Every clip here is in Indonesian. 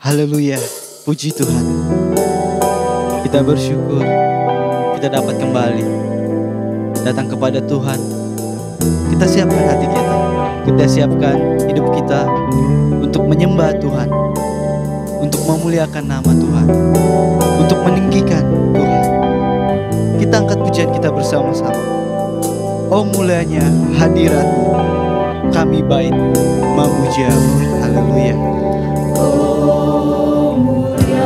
Haleluya, puji Tuhan. Kita bersyukur kita dapat kembali datang kepada Tuhan. Kita siapkan hati kita, kita siapkan hidup kita untuk menyembah Tuhan, untuk memuliakan nama Tuhan, untuk meninggikan Tuhan. Kita angkat pujian kita bersama-sama. Oh mulianya hadirat-Mu, kami bait memuji-Mu. Haleluya. Oh mulianya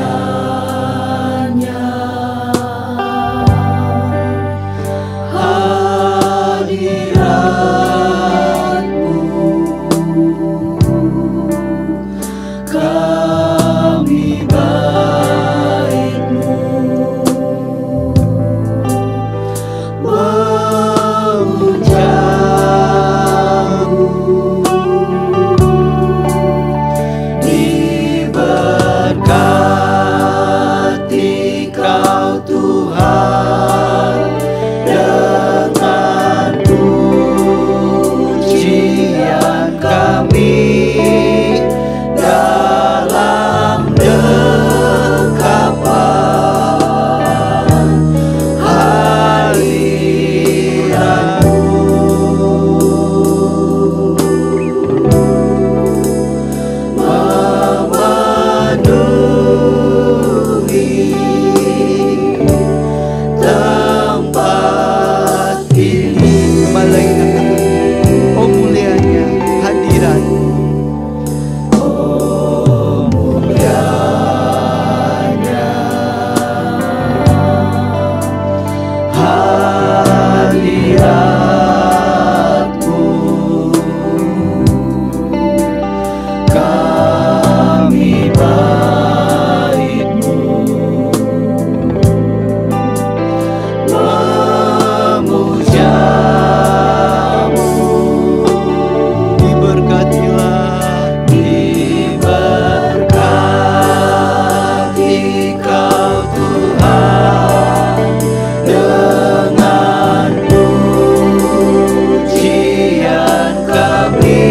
hadirat-Mu, kami bait-Mu memuja-Mu. Diberkati Kau Tuhan dengan pujian kami dalam dekapan hadirat-Mu. Memenuhi tempat ini. Kembali lagi katakan, oh mulianya hadirat-Mu. Oh mulianya hadirat-Mu, kami bait-Mu memuja-Mu. Diberkatilah, Diberkati Kau Tuhan dengan pujian kami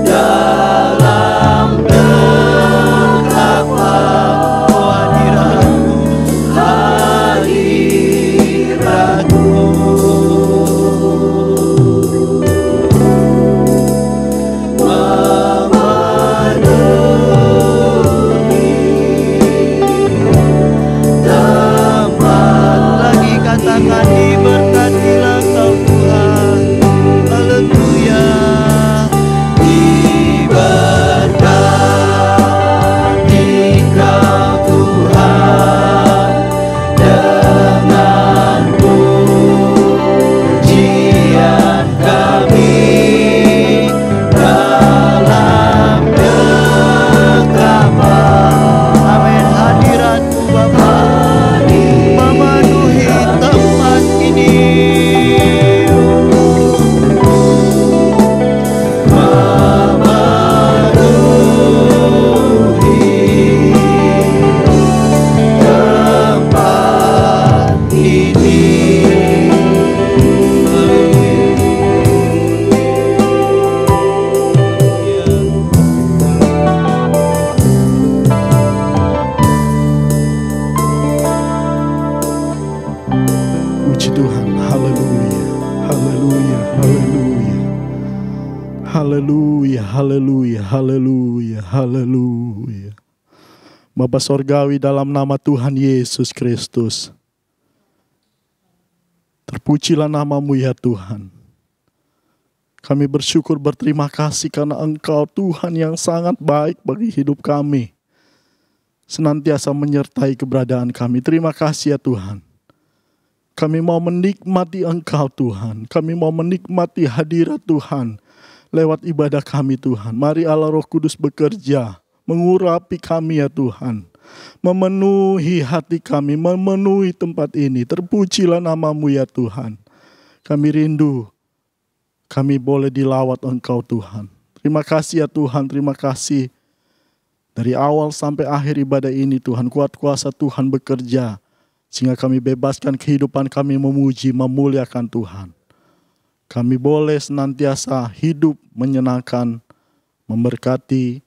dalam dekapan oh hadirat-Mu. hadirat-Mu. Lagi katakan, diberkatilah Kau Tuhan. Haleluya. Diberkati Kau Tuhan dengan pujian kami dalam dekapan. Amin. Hadirat-Mu Bapa memenuhi tempat ini. Memenuhi tempat ini. Puji Tuhan, haleluya, haleluya, haleluya, haleluya, haleluya, haleluya, haleluya. Bapa Sorgawi, dalam nama Tuhan Yesus Kristus, terpujilah nama-Mu ya Tuhan. Kami bersyukur berterima kasih karena Engkau Tuhan yang sangat baik bagi hidup kami, senantiasa menyertai keberadaan kami. Terima kasih ya Tuhan. Kami mau menikmati Engkau Tuhan. Kami mau menikmati hadirat Tuhan lewat ibadah kami Tuhan. Mari Allah Roh Kudus bekerja, mengurapi kami ya Tuhan. Memenuhi hati kami, memenuhi tempat ini. Terpujilah nama-Mu ya Tuhan. Kami rindu, kami boleh dilawat Engkau Tuhan. Terima kasih ya Tuhan, terima kasih. Dari awal sampai akhir ibadah ini Tuhan, kuat kuasa Tuhan bekerja, sehingga kami bebaskan kehidupan kami memuji, memuliakan Tuhan. Kami boleh senantiasa hidup menyenangkan, memberkati,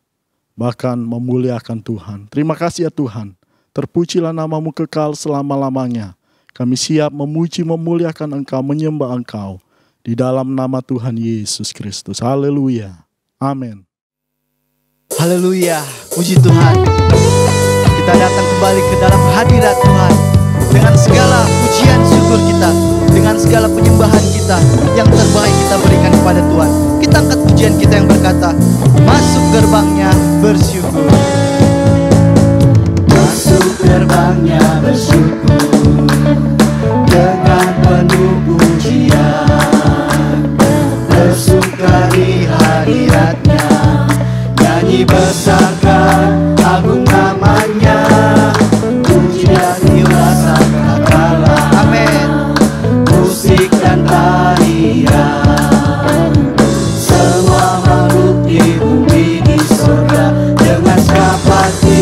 bahkan memuliakan Tuhan. Terima kasih ya Tuhan. Terpujilah nama-Mu kekal selama-lamanya. Kami siap memuji, memuliakan Engkau, menyembah Engkau. Di dalam nama Tuhan Yesus Kristus. Haleluya. Amin. Haleluya, puji Tuhan. Kita datang kembali ke dalam hadirat Tuhan dengan segala pujian syukur kita, dengan segala penyembahan kita yang terbaik kita berikan kepada Tuhan. Kita angkat pujian kita yang berkata, masuk gerbangnya bersyukur. Masuk gerbangnya bersyukur dengan penuh pujian, bersuka di hadiratnya, nyanyi besarkan agung namanya, pujian dirasakan Allah. Amin. Musik dan tarian, semua makhluk di bumi di surga, dengan segala hati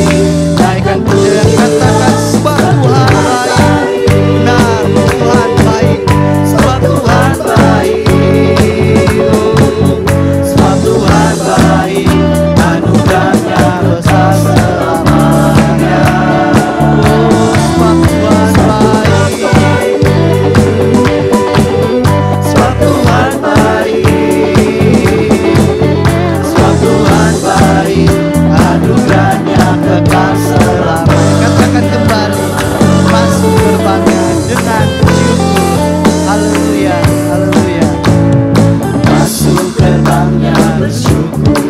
naikkan pujian, Katakan sebab Tuhan baik, benar Tuhan baik, sebab Tuhan baik, sebab Tuhan baik, anugerahnya besar selamanya. oh sebab Tuhan baik, Sebab Tuhan baik, sebab Tuhan baik, anugerahnya kekal selamanya. katakan kembali, masuk gerbangnya dengan syukur. Haleluya, haleluya. Masuk gerbangnya bersyukur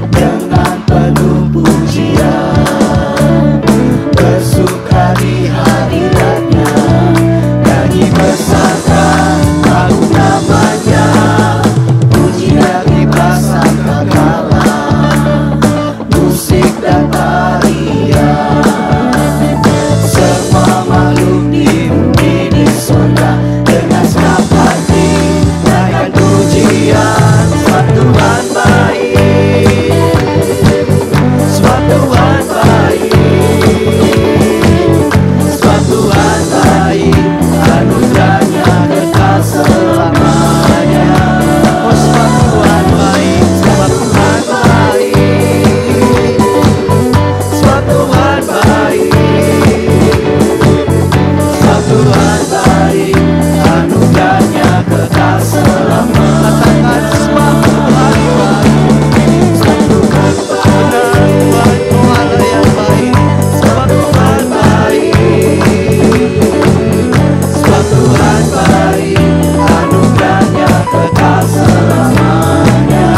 dengan penuh pujian, bersuka di hadiratnya, nyanyi besarkan agung namanya, pujian dipasangkan Allah, musik dan tarian, semua makhluk di bumi di surga, dengan senang hati naikkan pujian. Sebab Tuhan baik, sebab Tuhan baik, sebab Tuhan baik, anugerahnya kekal selamanya. Oh sebab Tuhan baik, sebab Tuhan baik, Sebab Tuhan baik, sebab Tuhan baik, anugerahnya kekal selamanya. katakan sebab Tuhan baik, Sebab Tuhan benar baik, Tuhan Tuhan yang baik, sebab Tuhan baik, sebab Tuhan baik, anugerahnya kekal selamanya.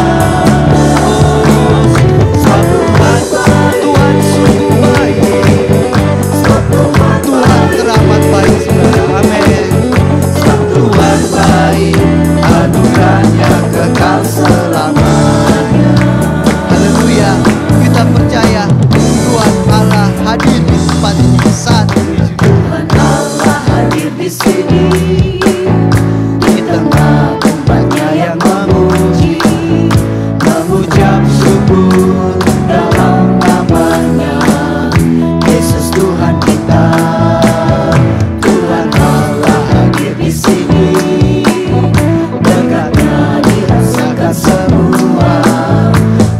Sebab Tuhan baik, Tuhan sungguh baik, sebab Tuhan Tuhan teramat baik saudara. Amin. Sebab Tuhan baik, anugerahnya kekal selamanya. Haleluya. Kita percaya Tuhan Allah hadir di tempat ini saat ini juga. Tuhan Allah hadir di sini, di tengah umatnya yang memuji, mengucap syukur dalam namanya. Yesus Tuhan kita, Tuhan Allah hadir di sini, dekatnya dirasakan semua.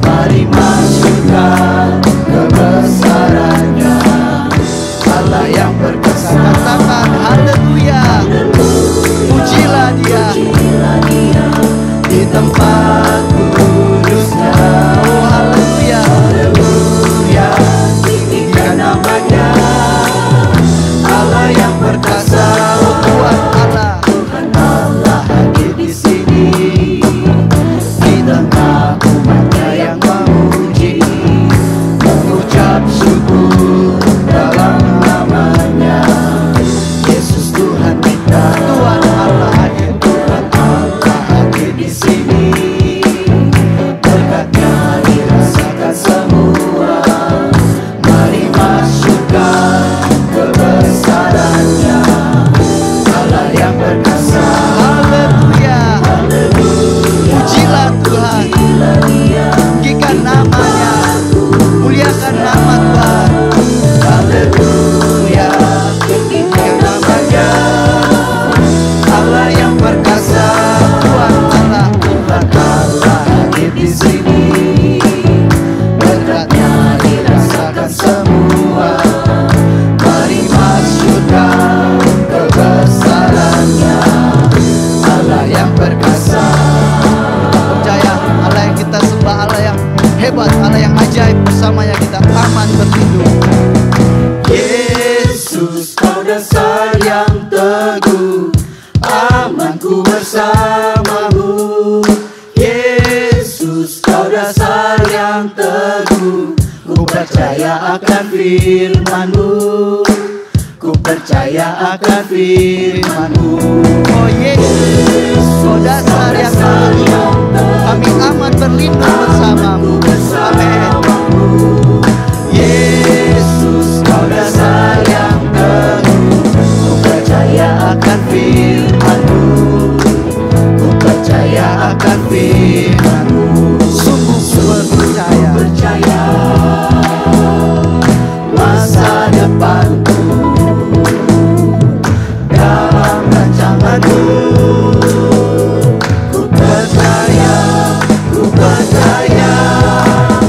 Mari masukkan kebesarannya, Allah yang berkesan. Katakan haleluya. Pujilah dia. Di tempat kudusnya, Oh haleluya. haleluya, tinggikan namanya, Allah yang perkasa. Oh Tuhan Allah. Tuhan Allah hadir di sini, di tengah umatnya yang memuji, mengucap syukur dalam namanya. Yesus Tuhan kita, Tuhan Allah hadir. Tuhan Allah hadir di sini, berkatnya dirasakan semua. Mari masuk firman-Mu, ku percaya akan firman-Mu. Oh Yesus, Kau dasar yang teguh, kami aman berlindung bersamamu. Amin. Yesus, Kau dasar yang teguh, ku percaya akan firman-Mu, ku percaya akan firman-Mu. Sungguh percaya masa depanku dalam rancangan-Mu. Ku percaya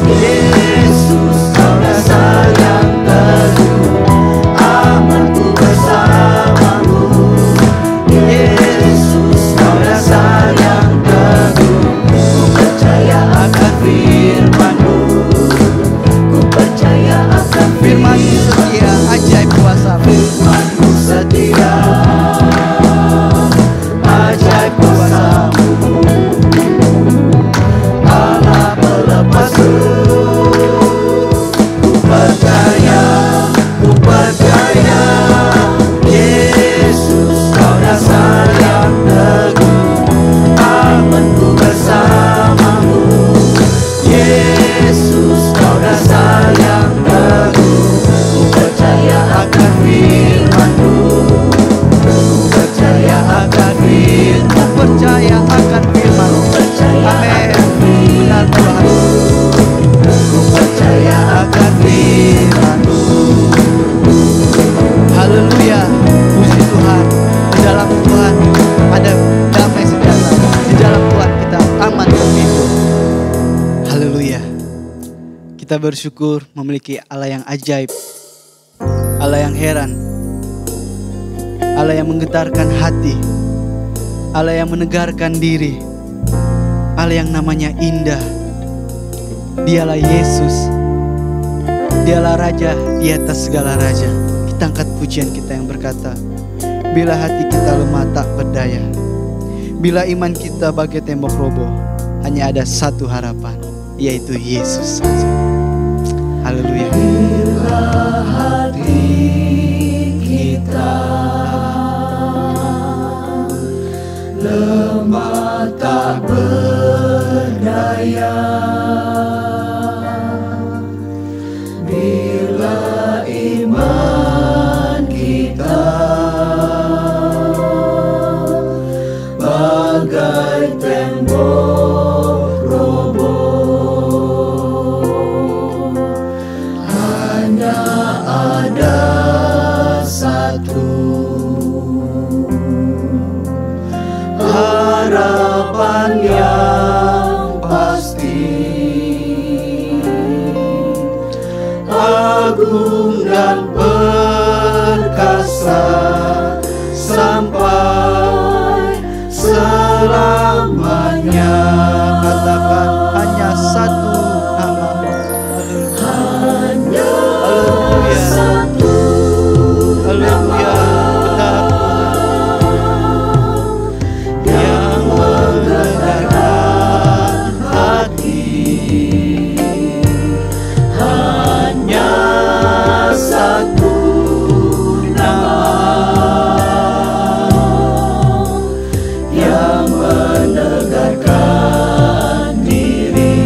Yesus, Kau dasar yang teguh, amanku bersama-Mu. Yesus, Kau dasar yang teguh, ku percaya akan firman-Mu, ku percaya akan firman-Mu setia, ajaib kuasa-Mu. firman-Mu setia, ajaib kuasa-Mu. Allah pelepasku, ku percaya Yesus, Kau dasar yang teguh, amanku bersama-Mu. Yesus, Kau dasar yang teguh, ku percaya akan firman-Mu, ku percaya akan firman-Mu, Percaya akan firman-Mu. percaya Amin. akan Benar Tuhan. ku percaya akan firman-Mu. Haleluya, puji Tuhan. Di dalam Tuhan ada damai sejahtera. Di dalam Tuhan kita aman berlindung. Haleluya. Kita bersyukur memiliki Allah yang ajaib, Allah yang heran, Allah yang menggetarkan hati, Allah yang menegarkan diri, Allah yang namanya indah. Dialah Yesus, Dialah Raja di atas segala raja. Kita angkat pujian kita yang berkata, bila hati kita lemah tak berdaya, bila iman kita bagai tembok roboh, hanya ada satu harapan, yaitu Yesus saja. Haleluya. Bila hati kita lemah tak berdaya, bila iman kita bagai tembok roboh, hanya ada satu harapan yang pasti, agung dan perkasa sampai selamanya. Katakan hanya satu nama. Hanya Haleluya. satu Haleluya. Benar Tuhan. yang menggetarkan hati, hanya satu nama yang menegarkan diri,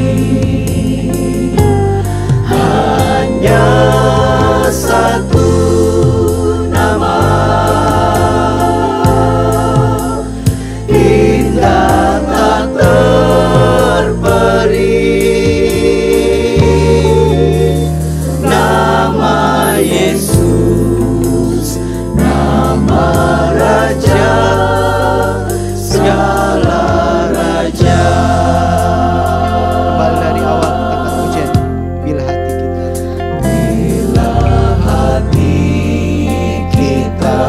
hanya satu nama indah tak terperi, nama Yesus, nama Raja segala raja. Kembali dari awal angkat pujian. Bila hati kita Bila hati kita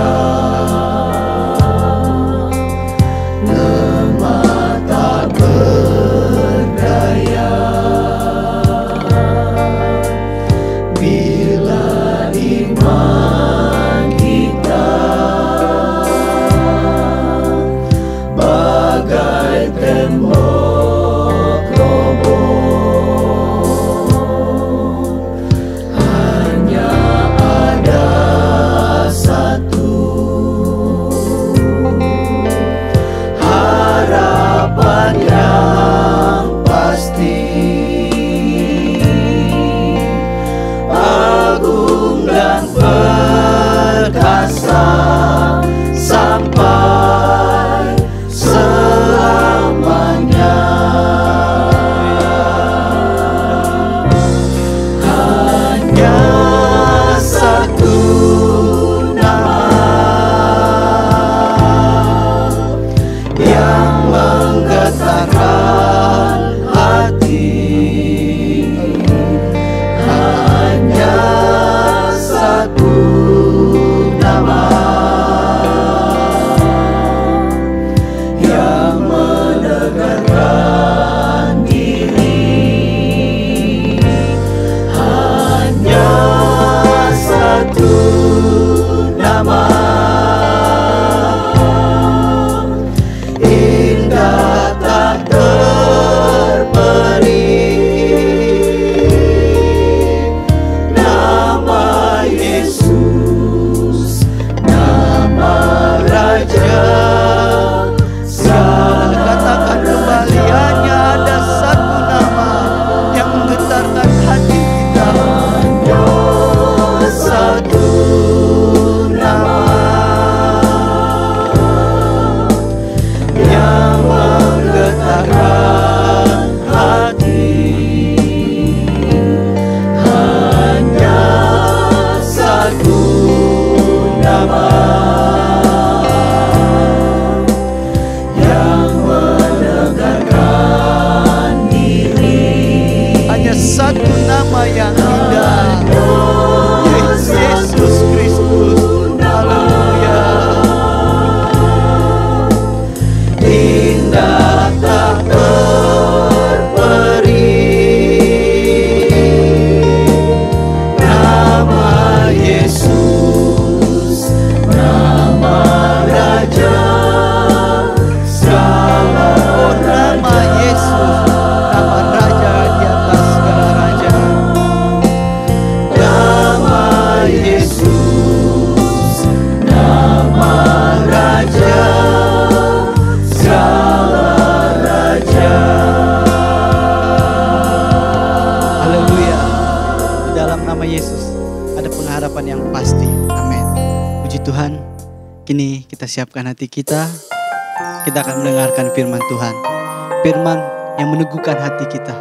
lemah tak berdaya, bila iman kita bagai tembok roboh, hanya pasti. Amin. Puji Tuhan. Kini kita siapkan hati kita. Kita akan mendengarkan firman Tuhan. Firman yang meneguhkan hati kita.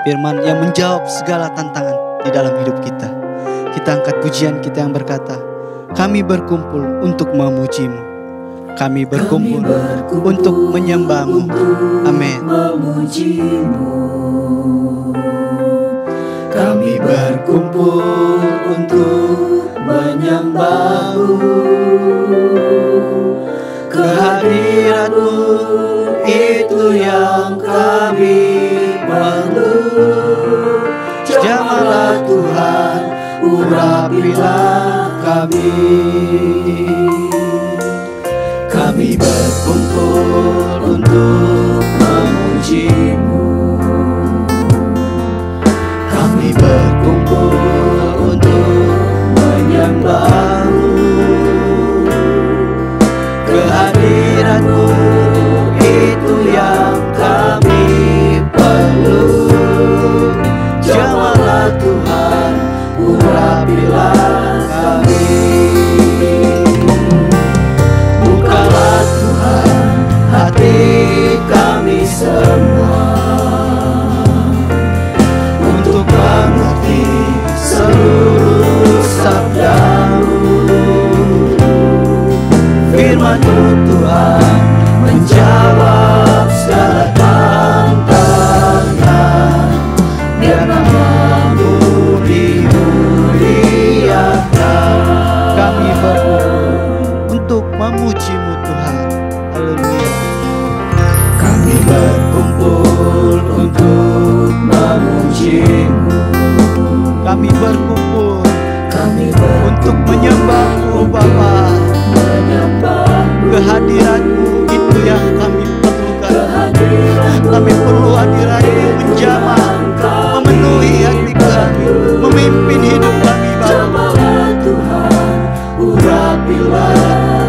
Firman yang menjawab segala tantangan di dalam hidup kita. Kita angkat pujian kita yang berkata, kami berkumpul untuk memuji-Mu. Kami berkumpul untuk menyembah-Mu. Amin. Kami berkumpul untuk menyembah-Mu. Kehadirat-Mu itu yang kami perlu. Jamahlah Tuhan, urapilah kami. Kami berkumpul untuk memuji-Mu. Kami berkumpul untuk menyembah-Mu. Kehadirat-Mu itu yang kami perlu. Jamahlah Tuhan, urapilah kami. Bukalah Tuhan hati kami semua untuk mengerti seluruh sabda-Mu. Firman-Mu Tuhan menjawab segala tantangan. Biar nama-Mu dimuliakan. Kami berkumpul untuk memuji-Mu Tuhan. Haleluya. Kami berkumpul untuk memuji-Mu. Kami berkumpul Kami untuk menyembah-Mu Bapa. menyembah-Mu. Kehadirat-Mu itu yang kami perlukan. Kami perlu hadirat-Mu menjamah, memenuhi hati kami, memimpin hidup kami Bapa. Jamahlah Tuhan, urapilah.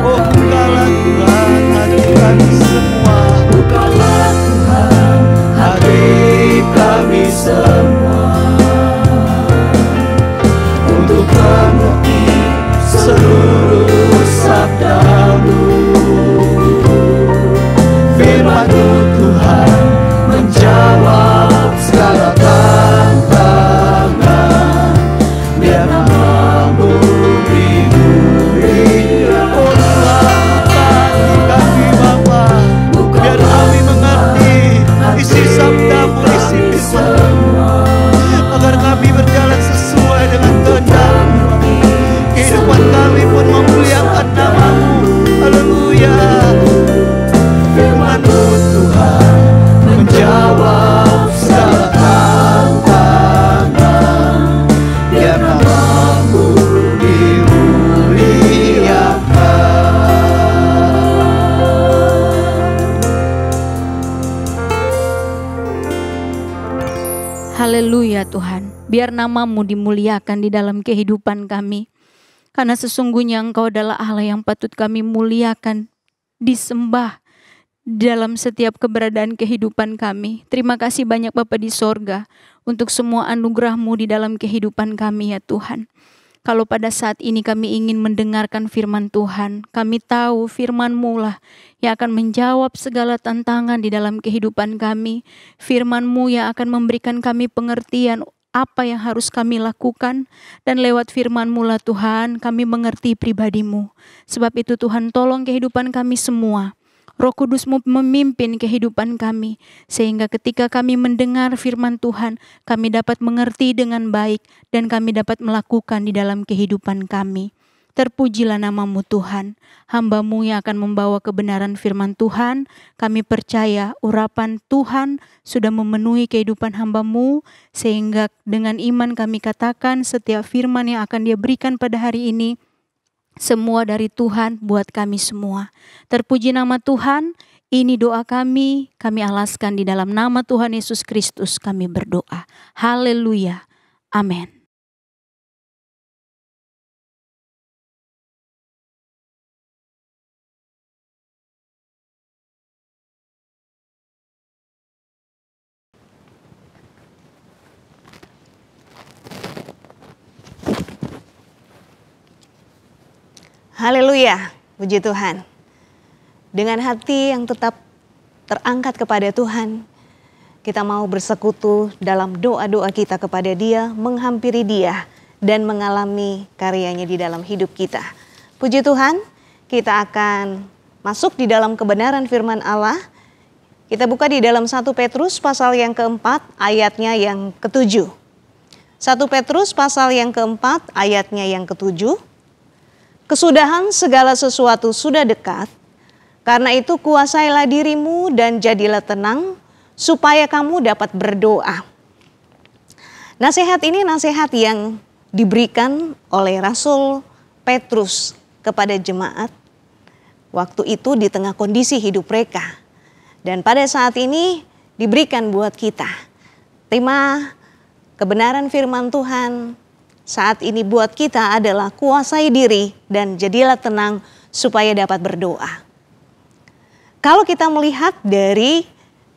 Oh bukalah Tuhan hati kami semua. Bukalah Tuhan hati kami semua untuk mengerti seluruh sabda-Mu. Firman-Mu Tuhan menjawab segala tantangan. Biar nama-Mu dimuliakan. Oh Tuhan hati kami Bapa. Biar kami mengerti isi sabda-Mu, isi firman-Mu, agar kami berjalan sesuai dengan kehendak-Mu. Kehidupan kami pun memuliakan nama-Mu. Haleluya. Firman-Mu Tuhan menjawab segala tantangan. Biar nama-Mu dimuliakan. Haleluya Tuhan, biar nama-Mu dimuliakan di dalam kehidupan kami. Karena sesungguhnya Engkau adalah Allah yang patut kami muliakan, disembah dalam setiap keberadaan kehidupan kami. Terima kasih banyak Bapa di sorga untuk semua anugerah-Mu di dalam kehidupan kami ya Tuhan. Kalau pada saat ini kami ingin mendengarkan firman Tuhan, kami tahu firman-Mu lah yang akan menjawab segala tantangan di dalam kehidupan kami. Firman-Mu yang akan memberikan kami pengertian apa yang harus kami lakukan. Dan lewat firman-Mu lah Tuhan, kami mengerti pribadi-Mu. Sebab itu Tuhan, tolong kehidupan kami semua. Roh Kudus-Mu memimpin kehidupan kami, sehingga ketika kami mendengar firman Tuhan, kami dapat mengerti dengan baik, dan kami dapat melakukan di dalam kehidupan kami. Terpujilah nama-Mu Tuhan, hamba-Mu yang akan membawa kebenaran firman Tuhan. Kami percaya urapan Tuhan sudah memenuhi kehidupan hamba-Mu, sehingga dengan iman kami katakan setiap firman yang akan Dia berikan pada hari ini, semua dari Tuhan buat kami semua. Terpuji nama Tuhan, ini doa kami alaskan di dalam nama Tuhan Yesus Kristus kami berdoa. Haleluya. Amin. Haleluya, puji Tuhan. Dengan hati yang tetap terangkat kepada Tuhan, kita mau bersekutu dalam doa-doa kita kepada Dia, menghampiri Dia, dan mengalami karyanya di dalam hidup kita. Puji Tuhan, kita akan masuk di dalam kebenaran firman Allah. Kita buka di dalam 1 Petrus pasal yang keempat, ayatnya yang ke-7. 1 Petrus pasal yang keempat, ayatnya yang ke-7. Kesudahan segala sesuatu sudah dekat, karena itu kuasailah dirimu dan jadilah tenang, supaya kamu dapat berdoa. Nasihat ini nasihat yang diberikan oleh Rasul Petrus kepada jemaat. Waktu itu di tengah kondisi hidup mereka. Dan pada saat ini diberikan buat kita. Tema kebenaran firman Tuhan saat ini buat kita adalah kuasai diri dan jadilah tenang supaya dapat berdoa. Kalau kita melihat dari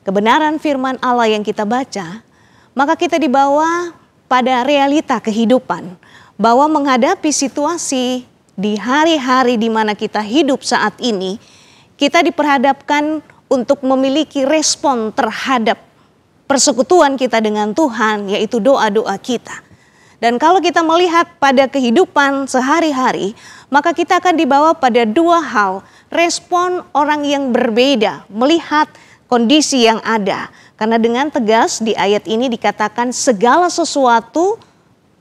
kebenaran firman Allah yang kita baca, maka kita dibawa pada realita kehidupan bahwa menghadapi situasi di hari-hari di mana kita hidup saat ini, kita diperhadapkan untuk memiliki respon terhadap persekutuan kita dengan Tuhan, yaitu doa-doa kita. Dan kalau kita melihat pada kehidupan sehari-hari, maka kita akan dibawa pada dua hal. Respon orang yang berbeda melihat kondisi yang ada. Karena dengan tegas di ayat ini dikatakan segala sesuatu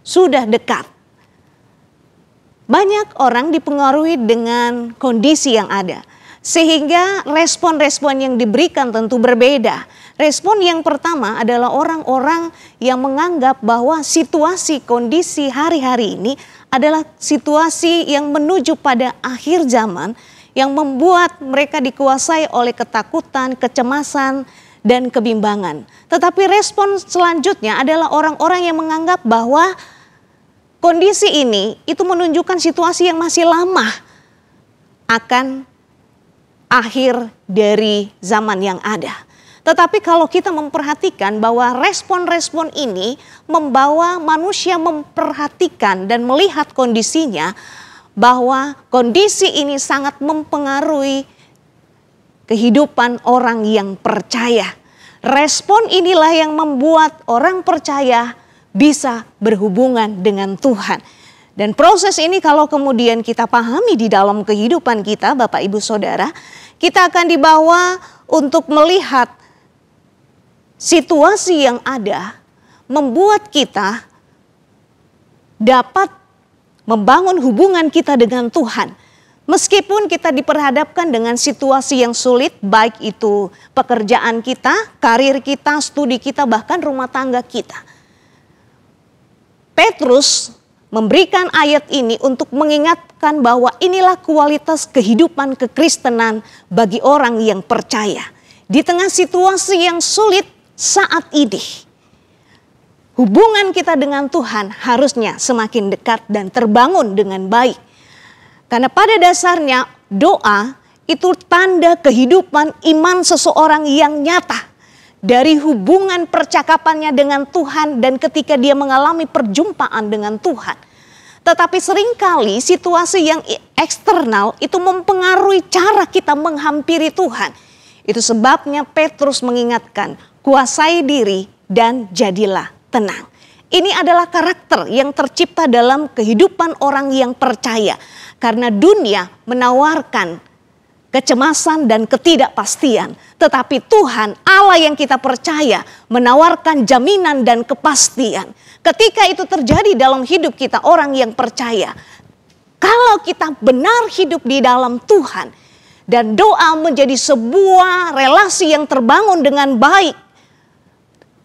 sudah dekat. Banyak orang dipengaruhi dengan kondisi yang ada. Sehingga respon-respon yang diberikan tentu berbeda. Respon yang pertama adalah orang-orang yang menganggap bahwa situasi kondisi hari-hari ini adalah situasi yang menuju pada akhir zaman yang membuat mereka dikuasai oleh ketakutan, kecemasan, dan kebimbangan. Tetapi respon selanjutnya adalah orang-orang yang menganggap bahwa kondisi ini itu menunjukkan situasi yang masih lama akan akhir dari zaman yang ada. Tetapi kalau kita memperhatikan bahwa respon-respon ini membawa manusia memperhatikan dan melihat kondisinya, bahwa kondisi ini sangat mempengaruhi kehidupan orang yang percaya. Respon inilah yang membuat orang percaya bisa berhubungan dengan Tuhan. Dan proses ini kalau kemudian kita pahami di dalam kehidupan kita, Bapak Ibu Saudara, kita akan dibawa untuk melihat situasi yang ada membuat kita dapat membangun hubungan kita dengan Tuhan. Meskipun kita diperhadapkan dengan situasi yang sulit, baik itu pekerjaan kita, karir kita, studi kita, bahkan rumah tangga kita. Petrus memberikan ayat ini untuk mengingatkan bahwa inilah kualitas kehidupan kekristenan bagi orang yang percaya. Di tengah situasi yang sulit saat ini, hubungan kita dengan Tuhan harusnya semakin dekat dan terbangun dengan baik. Karena pada dasarnya doa itu tanda kehidupan iman seseorang yang nyata. Dari hubungan percakapannya dengan Tuhan dan ketika dia mengalami perjumpaan dengan Tuhan. Tetapi seringkali situasi yang eksternal itu mempengaruhi cara kita menghampiri Tuhan. Itu sebabnya Petrus mengingatkan, kuasai diri dan jadilah tenang. Ini adalah karakter yang tercipta dalam kehidupan orang yang percaya. Karena dunia menawarkan kecemasan dan ketidakpastian. Tetapi Tuhan, Allah yang kita percaya, menawarkan jaminan dan kepastian. Ketika itu terjadi dalam hidup kita, orang yang percaya. Kalau kita benar hidup di dalam Tuhan, dan doa menjadi sebuah relasi yang terbangun dengan baik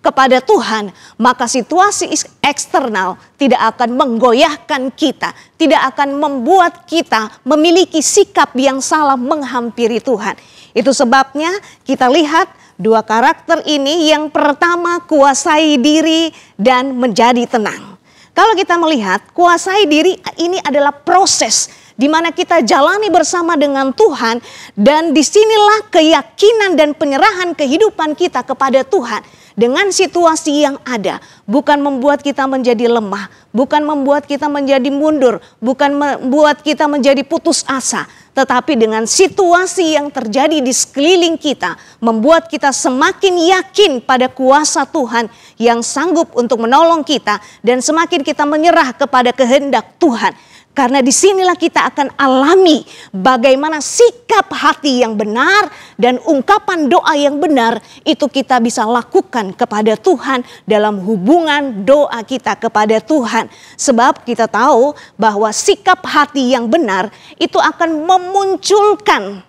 kepada Tuhan, maka situasi eksternal tidak akan menggoyahkan kita, tidak akan membuat kita memiliki sikap yang salah menghampiri Tuhan. Itu sebabnya kita lihat dua karakter ini, yang pertama kuasai diri dan menjadi tenang. Kalau kita melihat kuasai diri ini adalah proses di mana kita jalani bersama dengan Tuhan, dan disinilah keyakinan dan penyerahan kehidupan kita kepada Tuhan. dengan situasi yang ada, bukan membuat kita menjadi lemah, bukan membuat kita menjadi mundur, bukan membuat kita menjadi putus asa, tetapi dengan situasi yang terjadi di sekeliling kita, membuat kita semakin yakin pada kuasa Tuhan yang sanggup untuk menolong kita, dan semakin kita menyerah kepada kehendak Tuhan. Karena disinilah kita akan alami bagaimana sikap hati yang benar dan ungkapan doa yang benar itu kita bisa lakukan kepada Tuhan dalam hubungan doa kita kepada Tuhan. Sebab kita tahu bahwa sikap hati yang benar itu akan memunculkan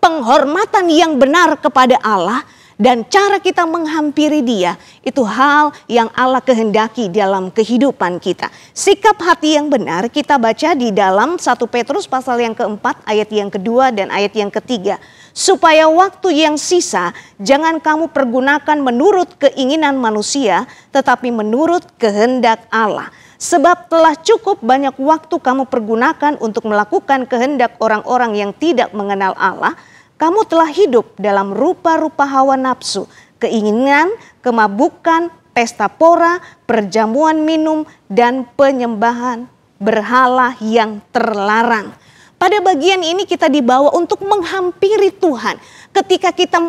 penghormatan yang benar kepada Allah. Dan cara kita menghampiri Dia itu hal yang Allah kehendaki dalam kehidupan kita. Sikap hati yang benar kita baca di dalam 1 Petrus pasal yang keempat ayat yang kedua dan ayat yang ketiga. Supaya waktu yang sisa jangan kamu pergunakan menurut keinginan manusia, tetapi menurut kehendak Allah. Sebab telah cukup banyak waktu kamu pergunakan untuk melakukan kehendak orang-orang yang tidak mengenal Allah. Kamu telah hidup dalam rupa-rupa hawa nafsu, keinginan, kemabukan, pesta pora, perjamuan minum, dan penyembahan berhala yang terlarang. Pada bagian ini kita dibawa untuk menghampiri Tuhan. Ketika kita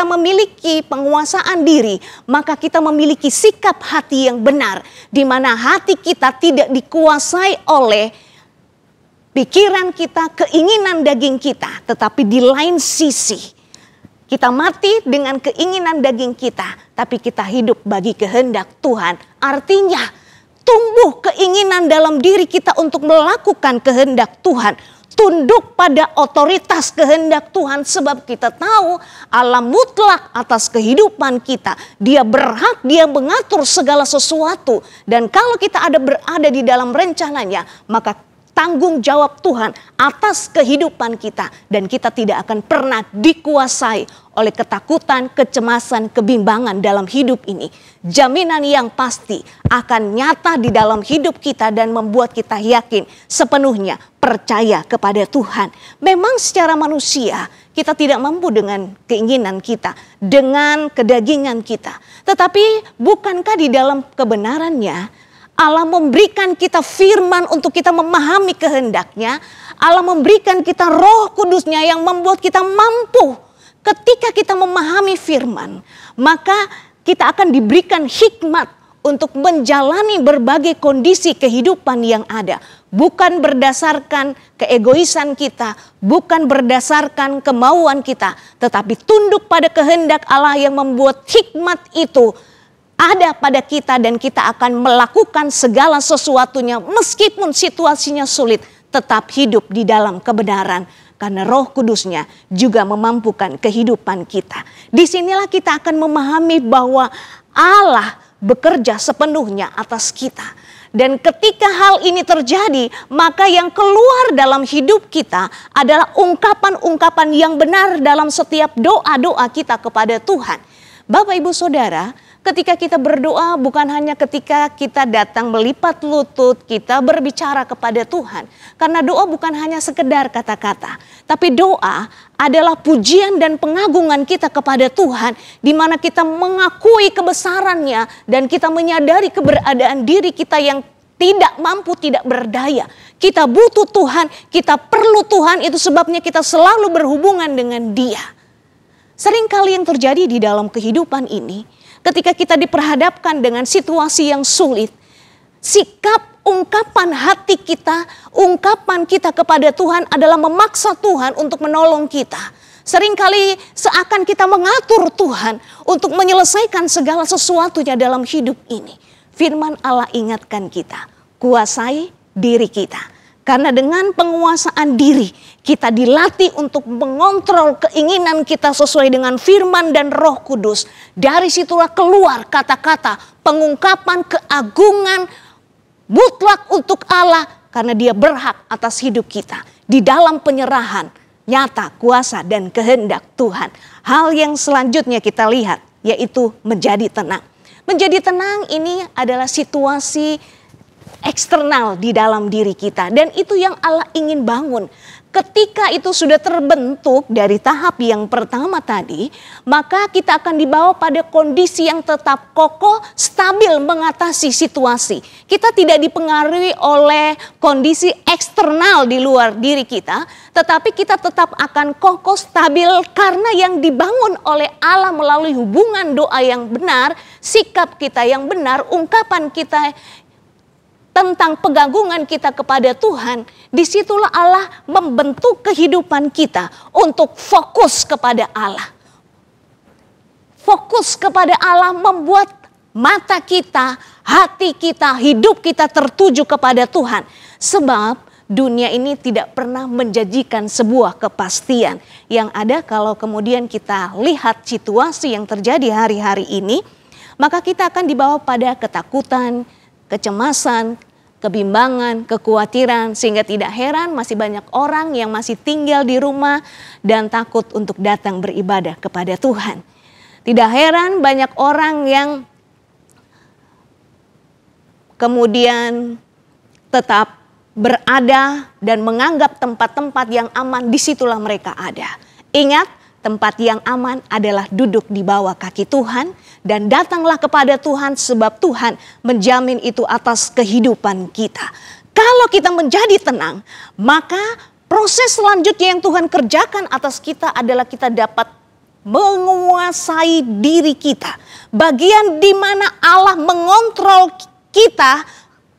memiliki penguasaan diri, maka kita memiliki sikap hati yang benar, di mana hati kita tidak dikuasai oleh pikiran kita, keinginan daging kita, tetapi di lain sisi kita mati dengan keinginan daging kita, tapi kita hidup bagi kehendak Tuhan. Artinya tumbuh keinginan dalam diri kita untuk melakukan kehendak Tuhan, tunduk pada otoritas kehendak Tuhan, sebab kita tahu Allah mutlak atas kehidupan kita. Dia berhak, Dia mengatur segala sesuatu, dan kalau kita berada di dalam rencananya, maka tanggung jawab Tuhan atas kehidupan kita, dan kita tidak akan pernah dikuasai oleh ketakutan, kecemasan, kebimbangan dalam hidup ini. Jaminan yang pasti akan nyata di dalam hidup kita dan membuat kita yakin sepenuhnya percaya kepada Tuhan. Memang secara manusia kita tidak mampu dengan keinginan kita, dengan kedagingan kita. Tetapi bukankah di dalam kebenarannya Allah memberikan kita firman untuk kita memahami kehendaknya. Allah memberikan kita Roh Kudusnya yang membuat kita mampu. Ketika kita memahami firman, maka kita akan diberikan hikmat untuk menjalani berbagai kondisi kehidupan yang ada. Bukan berdasarkan keegoisan kita, bukan berdasarkan kemauan kita, tetapi tunduk pada kehendak Allah yang membuat hikmat itu ada pada kita, dan kita akan melakukan segala sesuatunya meskipun situasinya sulit, tetap hidup di dalam kebenaran karena Roh Kudusnya juga memampukan kehidupan kita. Disinilah kita akan memahami bahwa Allah bekerja sepenuhnya atas kita. Dan ketika hal ini terjadi, maka yang keluar dalam hidup kita adalah ungkapan-ungkapan yang benar dalam setiap doa-doa kita kepada Tuhan. Bapak, Ibu, Saudara, ketika kita berdoa bukan hanya ketika kita datang melipat lutut, kita berbicara kepada Tuhan. Karena doa bukan hanya sekedar kata-kata, tapi doa adalah pujian dan pengagungan kita kepada Tuhan, di mana kita mengakui kebesarannya dan kita menyadari keberadaan diri kita yang tidak mampu, tidak berdaya. Kita butuh Tuhan, kita perlu Tuhan, itu sebabnya kita selalu berhubungan dengan Dia. Seringkali yang terjadi di dalam kehidupan ini, ketika kita diperhadapkan dengan situasi yang sulit, sikap ungkapan hati kita, ungkapan kita kepada Tuhan adalah memaksa Tuhan untuk menolong kita. Seringkali seakan kita mengatur Tuhan untuk menyelesaikan segala sesuatunya dalam hidup ini. Firman Allah ingatkan kita, kuasai diri kita. Karena dengan penguasaan diri, kita dilatih untuk mengontrol keinginan kita sesuai dengan firman dan Roh Kudus. Dari situlah keluar kata-kata pengungkapan keagungan mutlak untuk Allah, karena Dia berhak atas hidup kita. Di dalam penyerahan nyata kuasa dan kehendak Tuhan. Hal yang selanjutnya kita lihat, yaitu menjadi tenang. Menjadi tenang ini adalah situasi eksternal di dalam diri kita. Dan itu yang Allah ingin bangun. Ketika itu sudah terbentuk dari tahap yang pertama tadi, maka kita akan dibawa pada kondisi yang tetap kokoh, stabil mengatasi situasi. Kita tidak dipengaruhi oleh kondisi eksternal di luar diri kita, tetapi kita tetap akan kokoh, stabil karena yang dibangun oleh Allah melalui hubungan doa yang benar, sikap kita yang benar, ungkapan kita tentang pengagungan kita kepada Tuhan. Disitulah Allah membentuk kehidupan kita untuk fokus kepada Allah. Fokus kepada Allah membuat mata kita, hati kita, hidup kita tertuju kepada Tuhan. Sebab dunia ini tidak pernah menjanjikan sebuah kepastian. Yang ada kalau kemudian kita lihat situasi yang terjadi hari-hari ini, maka kita akan dibawa pada ketakutan, kecemasan, kebimbangan, kekhawatiran, sehingga tidak heran masih banyak orang yang masih tinggal di rumah dan takut untuk datang beribadah kepada Tuhan. Tidak heran banyak orang yang kemudian tetap berada dan menganggap tempat-tempat yang aman, disitulah mereka ada. Ingat, tempat yang aman adalah duduk di bawah kaki Tuhan dan datanglah kepada Tuhan sebab Tuhan menjamin itu atas kehidupan kita. Kalau kita menjadi tenang, maka proses selanjutnya yang Tuhan kerjakan atas kita adalah kita dapat menguasai diri kita. Bagian di mana Allah mengontrol kita,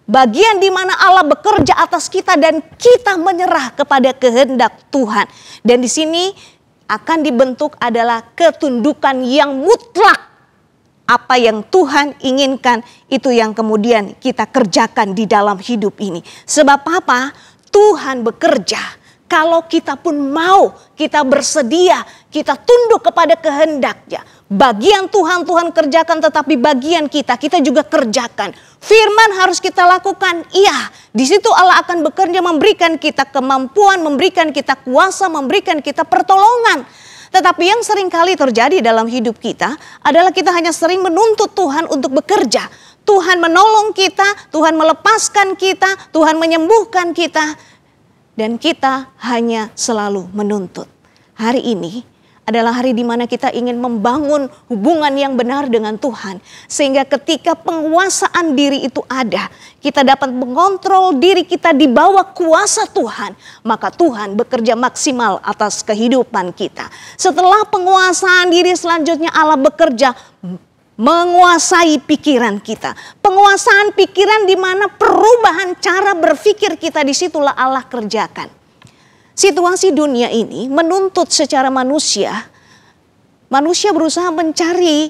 bagian di mana Allah bekerja atas kita dan kita menyerah kepada kehendak Tuhan. Dan di sini akan dibentuk adalah ketundukan yang mutlak. Apa yang Tuhan inginkan itu yang kemudian kita kerjakan di dalam hidup ini. Sebab apa? Tuhan bekerja. Kalau kita pun mau, kita bersedia, kita tunduk kepada kehendaknya. Bagian Tuhan kerjakan, tetapi bagian kita juga kerjakan. Firman harus kita lakukan, iya. Di situ Allah akan bekerja memberikan kita kemampuan, memberikan kita kuasa, memberikan kita pertolongan. Tetapi yang sering kali terjadi dalam hidup kita adalah kita hanya sering menuntut Tuhan untuk bekerja. Tuhan menolong kita, Tuhan melepaskan kita, Tuhan menyembuhkan kita. Dan kita hanya selalu menuntut. Hari ini adalah hari di mana kita ingin membangun hubungan yang benar dengan Tuhan. Sehingga ketika penguasaan diri itu ada, kita dapat mengontrol diri kita di bawah kuasa Tuhan. Maka Tuhan bekerja maksimal atas kehidupan kita. Setelah penguasaan diri selanjutnya Allah bekerja menguasai pikiran kita. Penguasaan pikiran di mana perubahan cara berpikir kita, disitulah Allah kerjakan. Situasi dunia ini menuntut secara manusia berusaha mencari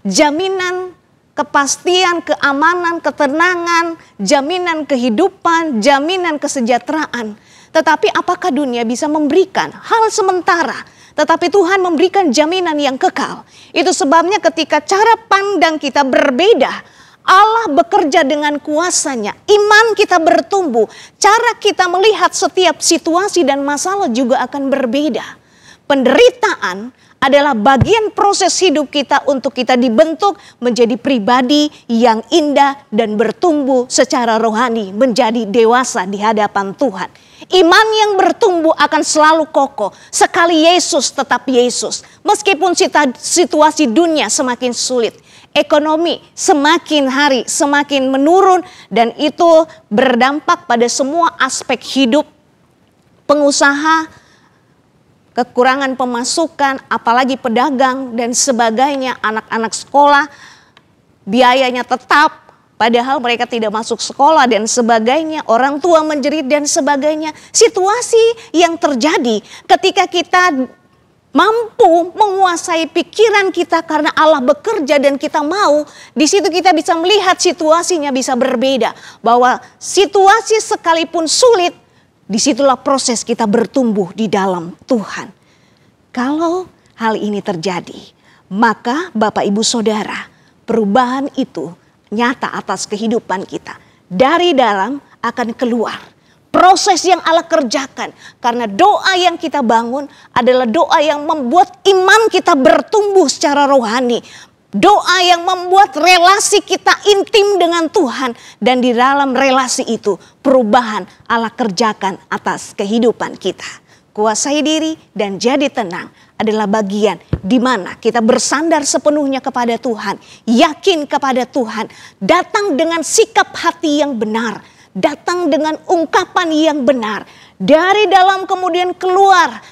jaminan kepastian, keamanan, ketenangan, jaminan kehidupan, jaminan kesejahteraan. Tetapi apakah dunia bisa memberikan hal sementara? Tetapi Tuhan memberikan jaminan yang kekal. Itu sebabnya ketika cara pandang kita berbeda, Allah bekerja dengan kuasanya. Iman kita bertumbuh. Cara kita melihat setiap situasi dan masalah juga akan berbeda. Penderitaan adalah bagian proses hidup kita untuk kita dibentuk menjadi pribadi yang indah dan bertumbuh secara rohani menjadi dewasa di hadapan Tuhan. Iman yang bertumbuh akan selalu kokoh. Sekali Yesus tetap Yesus. Meskipun situasi dunia semakin sulit. Ekonomi semakin hari semakin menurun. Dan itu berdampak pada semua aspek hidup. Pengusaha, kekurangan pemasukan, apalagi pedagang dan sebagainya. Anak-anak sekolah, biayanya tetap. Padahal mereka tidak masuk sekolah dan sebagainya, orang tua menjerit dan sebagainya. Situasi yang terjadi ketika kita mampu menguasai pikiran kita karena Allah bekerja dan kita mau, di situ kita bisa melihat situasinya bisa berbeda. Bahwa situasi sekalipun sulit, disitulah proses kita bertumbuh di dalam Tuhan. Kalau hal ini terjadi, maka Bapak Ibu Saudara, perubahan itu nyata atas kehidupan kita. Dari dalam akan keluar. Proses yang Allah kerjakan. Karena doa yang kita bangun adalah doa yang membuat iman kita bertumbuh secara rohani. Doa yang membuat relasi kita intim dengan Tuhan. Dan di dalam relasi itu perubahan Allah kerjakan atas kehidupan kita. Kuasai diri dan jadi tenang adalah bagian di mana kita bersandar sepenuhnya kepada Tuhan. Yakin kepada Tuhan. Datang dengan sikap hati yang benar. Datang dengan ungkapan yang benar. Dari dalam kemudian keluar.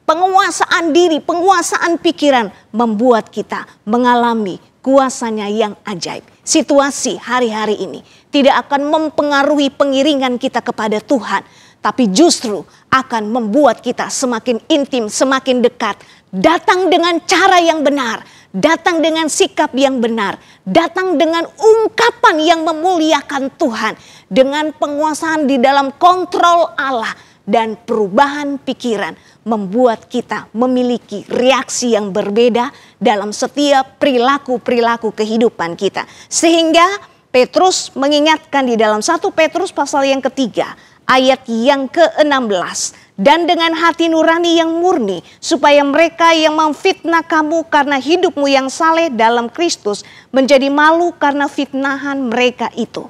Penguasaan diri, penguasaan pikiran membuat kita mengalami kuasanya yang ajaib. Situasi hari-hari ini tidak akan mempengaruhi pengiringan kita kepada Tuhan. Tapi justru akan membuat kita semakin intim, semakin dekat. Datang dengan cara yang benar. Datang dengan sikap yang benar. Datang dengan ungkapan yang memuliakan Tuhan. Dengan penguasaan di dalam kontrol Allah. Dan perubahan pikiran membuat kita memiliki reaksi yang berbeda dalam setiap perilaku-perilaku kehidupan kita. Sehingga Petrus mengingatkan di dalam 1 Petrus pasal yang ketiga ayat yang ke-16. Dan dengan hati nurani yang murni supaya mereka yang memfitnah kamu karena hidupmu yang saleh dalam Kristus menjadi malu karena fitnahan mereka itu.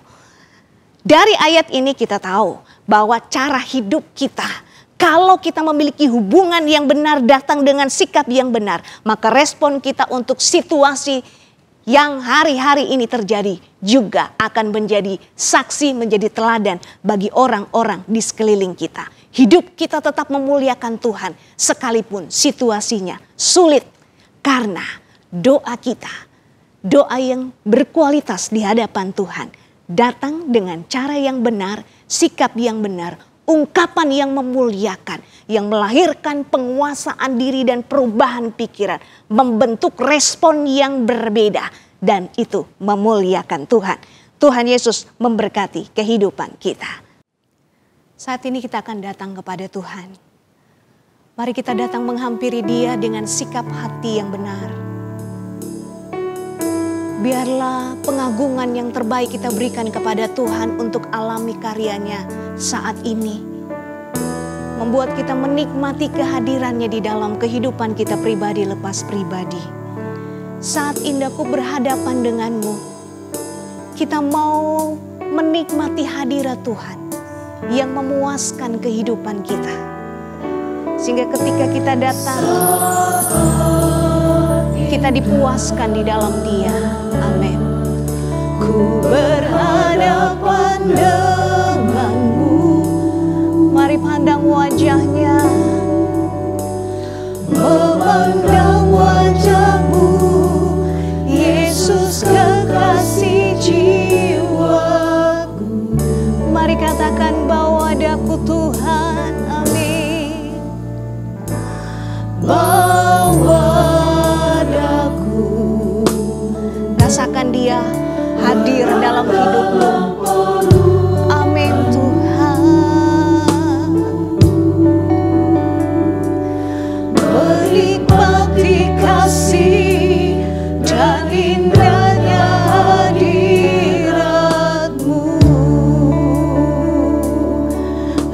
Dari ayat ini kita tahu bahwa cara hidup kita, kalau kita memiliki hubungan yang benar, datang dengan sikap yang benar, maka respon kita untuk situasi yang hari-hari ini terjadi juga akan menjadi saksi, menjadi teladan bagi orang-orang di sekeliling kita. Hidup kita tetap memuliakan Tuhan sekalipun situasinya sulit, karena doa kita, doa yang berkualitas di hadapan Tuhan, datang dengan cara yang benar, sikap yang benar, ungkapan yang memuliakan, yang melahirkan penguasaan diri dan perubahan pikiran, membentuk respon yang berbeda, dan itu memuliakan Tuhan. Tuhan Yesus memberkati kehidupan kita. Saat ini kita akan datang kepada Tuhan. Mari kita datang menghampiri Dia dengan sikap hati yang benar. Biarlah pengagungan yang terbaik kita berikan kepada Tuhan untuk alami karyanya saat ini. Membuat kita menikmati kehadirannya di dalam kehidupan kita pribadi lepas pribadi. Saat indahku berhadapan denganmu, kita mau menikmati hadirat Tuhan yang memuaskan kehidupan kita. Sehingga ketika kita datang, kita dipuaskan di dalam Dia. Amin. Ku berhadapan denganmu, mari pandang wajahnya, memandang wajahmu, Yesus kekasih jiwaku. Mari katakan bawa daku Tuhan, amin. Bawa daku, rasakan Dia hadir dalam hidupmu. Amin Tuhan. Menikmati kasih dan indahnya hadirat-Mu.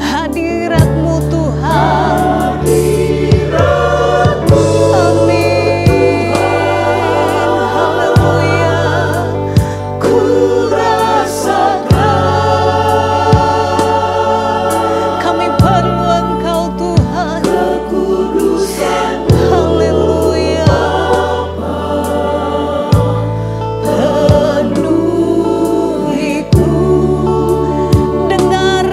Hadirat-Mu Tuhan. Hadirat-Mu. Amin. Haleluya. Ku rasakan kami perlu Engkau Tuhan. Kekudusan. Haleluya. Penuhiku. Dengar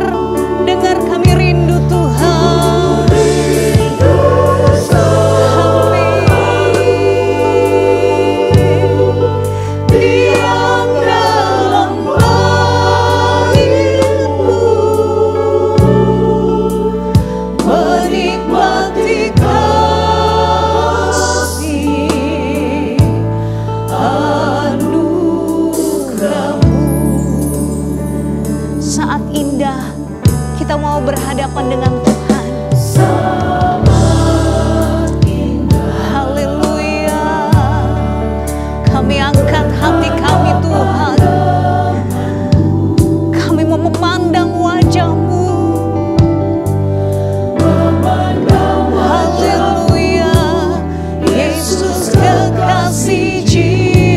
kami rindu Tuhan. Amin. Diam dalam baitmu, menikmati kasih anugerah-Mu. Saat indah kita mau berhadapan dengan Tuhan. Haleluya. Kami angkat hati kami Tuhan. Kami mau memandang wajah-Mu. Haleluya. Yesus kekasih jiwa.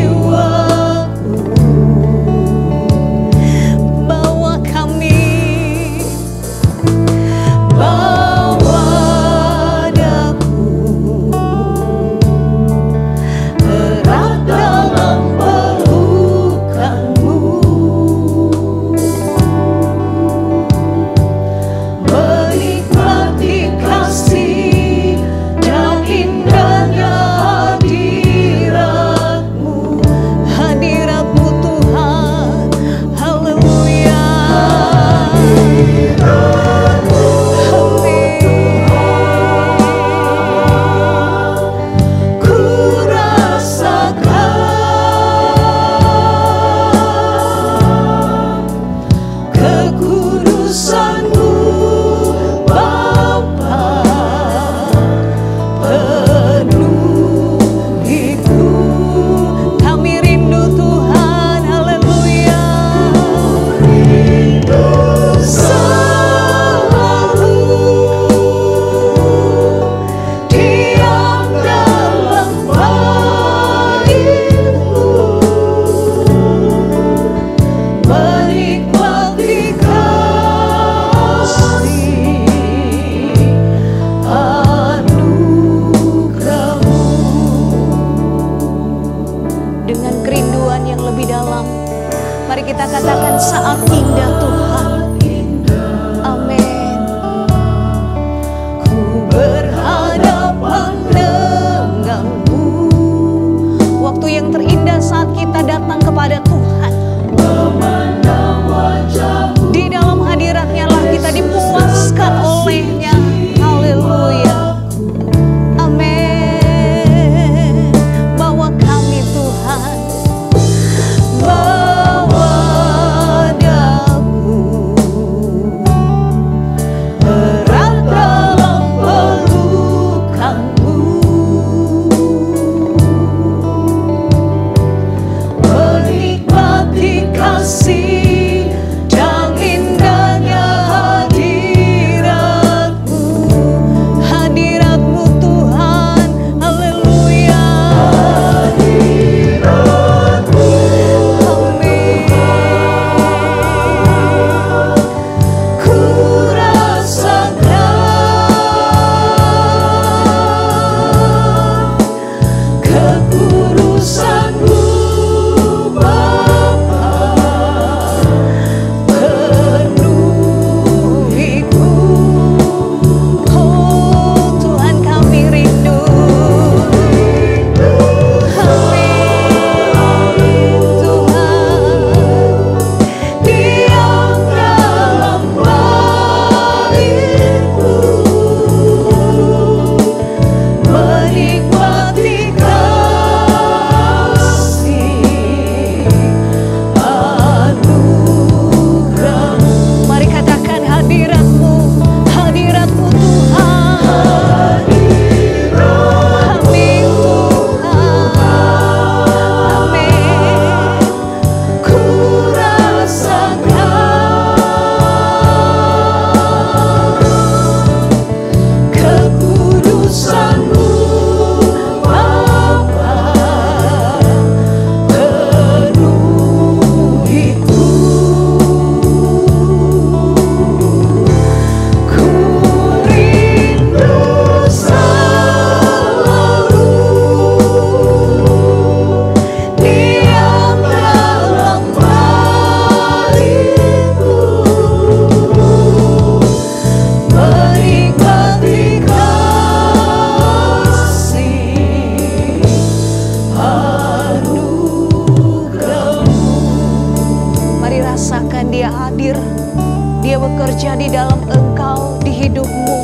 hidupmu.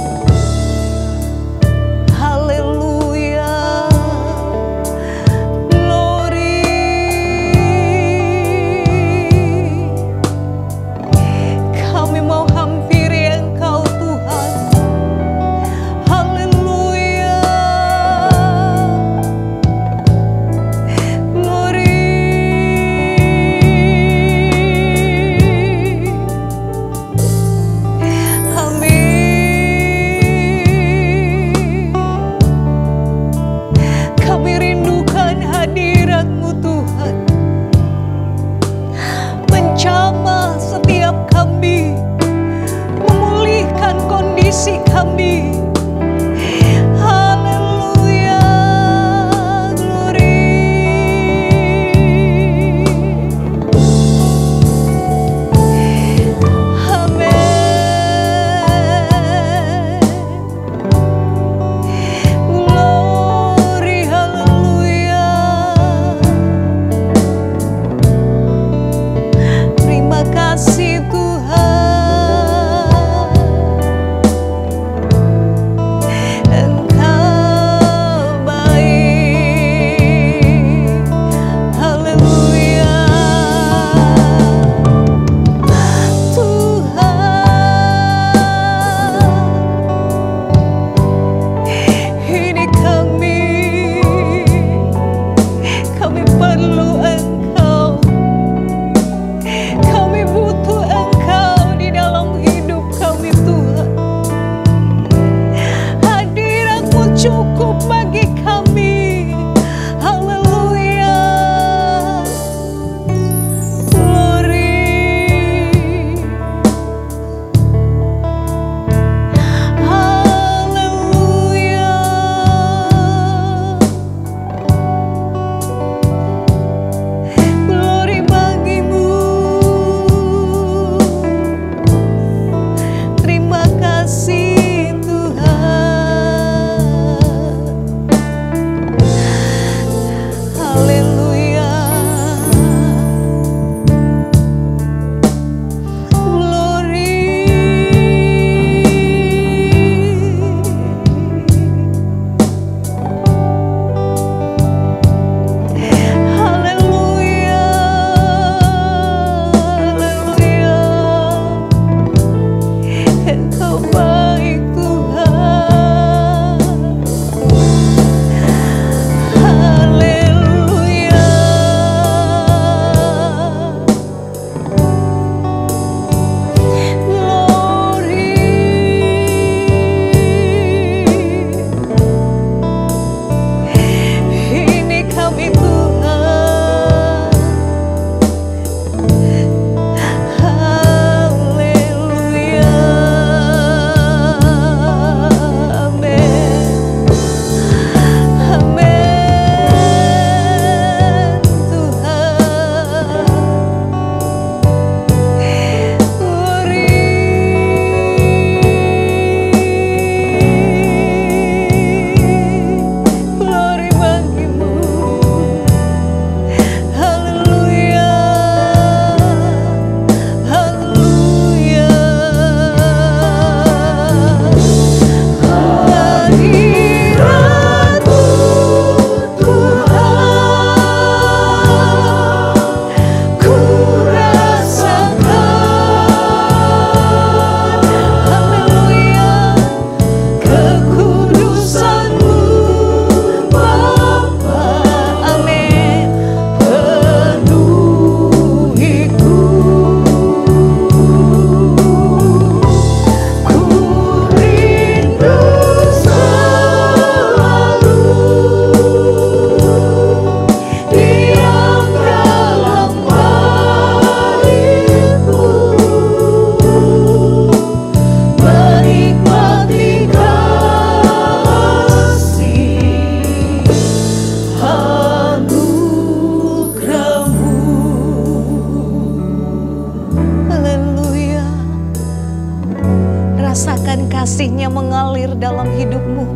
Haleluya. Glory. Kami mau hampiri Engkau Tuhan. Haleluya. Glory. Amin. Kami rindukan hadirat-Mu Tuhan. Menjamah setiap kami, memulihkan kondisi kami. Haleluya. Glory. Amin. Glory. Haleluya. Terima kasih Tuhan. Engkau baik. Haleluya. Tuhan, ini kami perlu Engkau. Kami butuh Engkau di dalam hidup kami Tuhan. Hadirat-Mu cukup bagi kami. Haleluya. Glory. Haleluya. Glory bagi-Mu. Terima kasih Tuhan. Haleluya. Glory. Haleluya. Haleluya. Engkau baik Tuhan. Haleluya. Glory. Ini kami Tuhan. Haleluya. Amin. Amin Tuhan. Glory. Glory bagi-Mu. Haleluya. Haleluya. Hadirat-Mu Tuhan, ku rasakan. Haleluya. Kekudusan-Mu Bapa. Amin. Penuhiku. Ku rindu selalu diam dalam bait-Mu, menikmati kasih anugerah-Mu. Haleluya. Rasakan kasih-Nya mengalir dalam hidupmu.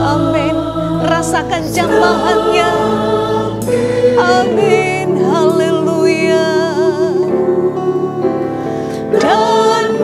Amin. Rasakan jambahan-Nya. Amin. Haleluya. Dan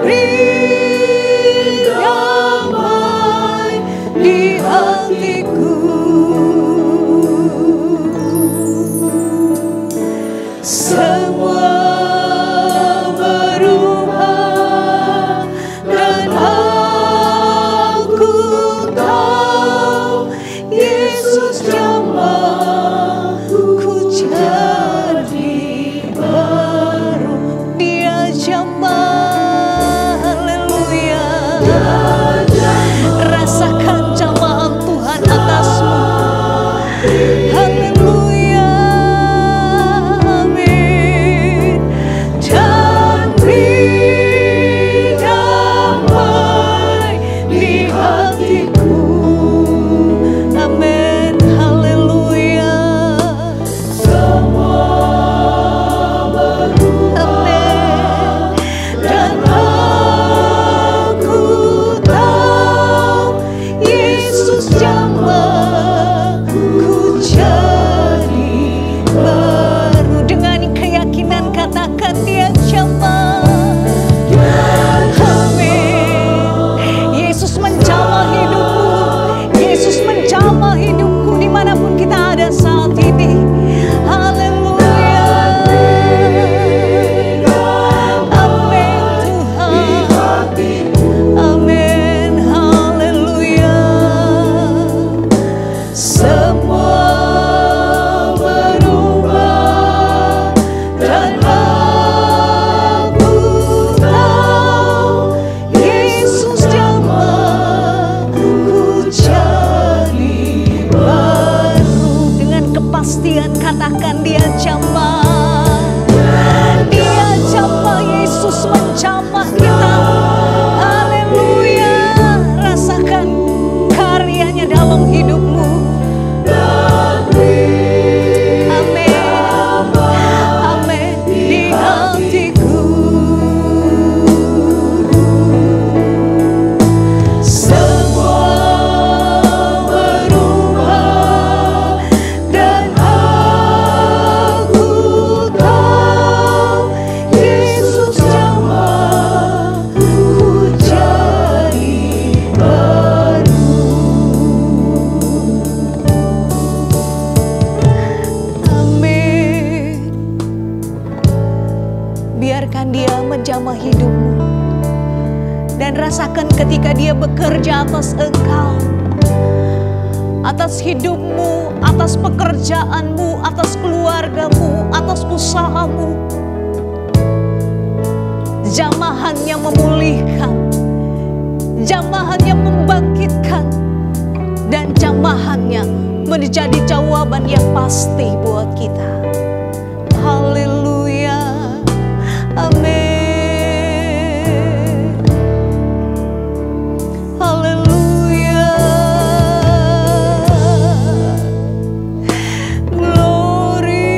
Rasakan jamahan Tuhan atasmu. Haleluya, amin. Dan beri damai di hatiku. Amin, haleluya. Semua berubah. Amin. Dan aku tahu Yesus jamaku jadi baru. Dengan keyakinan katakan dia jamah. Amin. Yesus menjamah hidupmu. Yesus menjamah hidupku dimanapun kita ada saat ini. Haleluya. Amin Tuhan. Amin. Haleluya. Semua berubah dan aku tahu Yesus jamaku jadi baru. Dengan kepastian katakan dia jamah. Dia jamah, Yesus menjamah kita. Haleluya. Rasakan karyanya dalam hidupmu. Amin. Amin. Di hatiku. Semua berubah dan aku tahu Yesus jamaku jadi baru. Amin. Biarkan dia menjamah hidupmu. Dan rasakan ketika dia bekerja atas engkau, atas hidupmu, atas pekerjaanmu, atas keluargamu, atas usahamu. Jamahannya memulihkan, jamahannya membangkitkan, dan jamahannya menjadi jawaban yang pasti buat kita. Haleluya. Amin. Haleluya. Glory.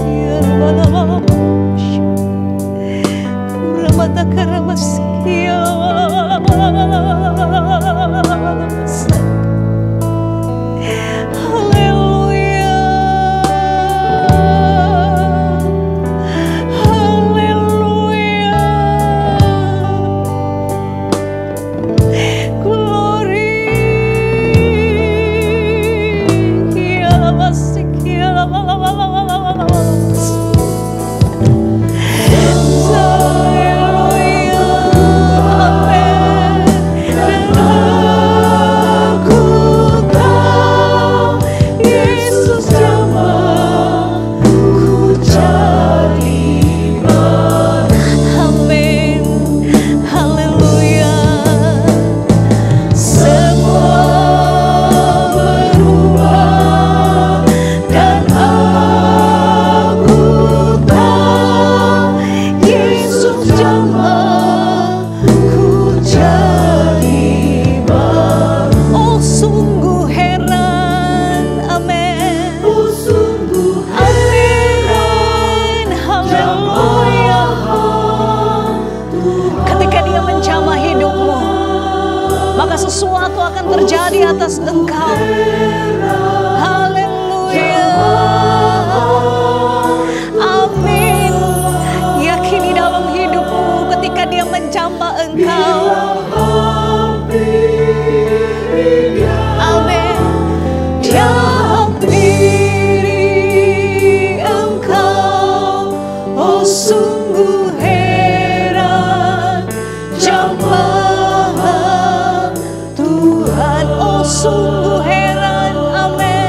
Ya Rabbana. Kuramata karamaskia. Haleluya. Haleluya. Glory. Ya Maskia. Haleluya. Amin. Dan aku tahu Yesus jamaku jadi baru. Amin. Haleluya. Semua berubah dan aku tahu Yesus jamaku jadi baru. Oh sungguh heran. Amin. Oh sungguh amin. Haleluya. Ketika dia menjamah hidupmu, maka sesuatu akan terjadi atas engkau. Haleluya. Amin. Yakini dalam hidupmu ketika dia menjamah engkau. Amin. Dia hampiri engkau. Oh sungguh heran jamahan Tuhan. Oh sungguh heran. Amin.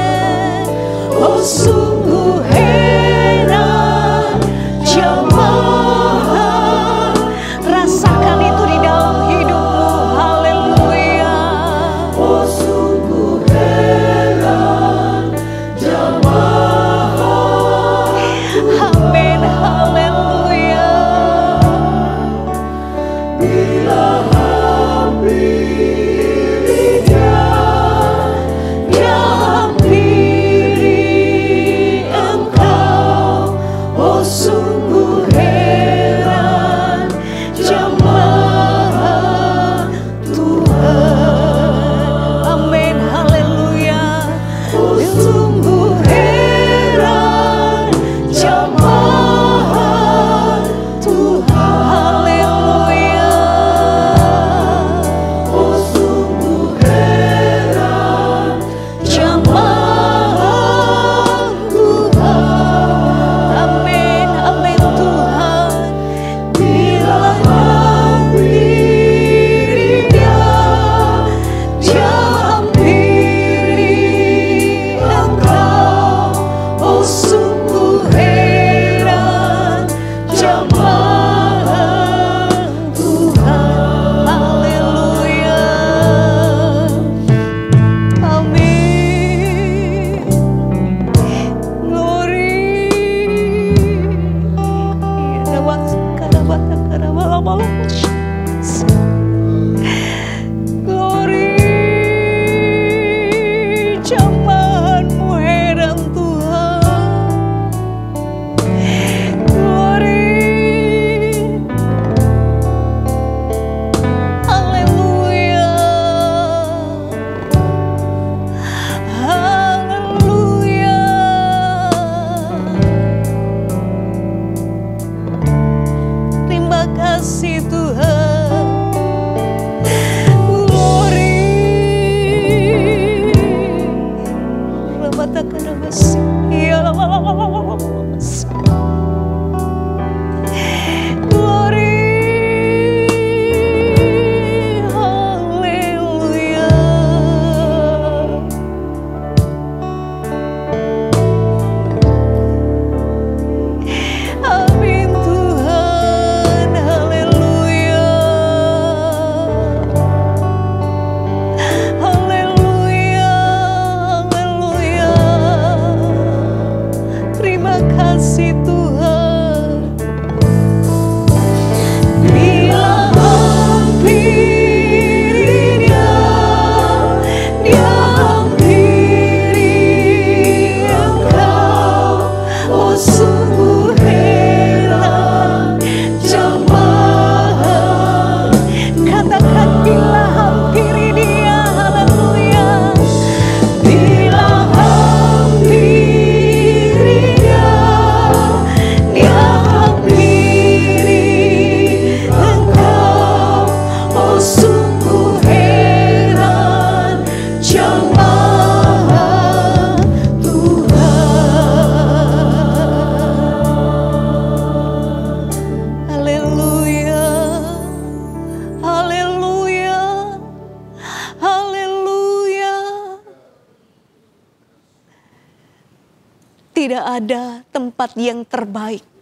tidak ada tempat yang terbaik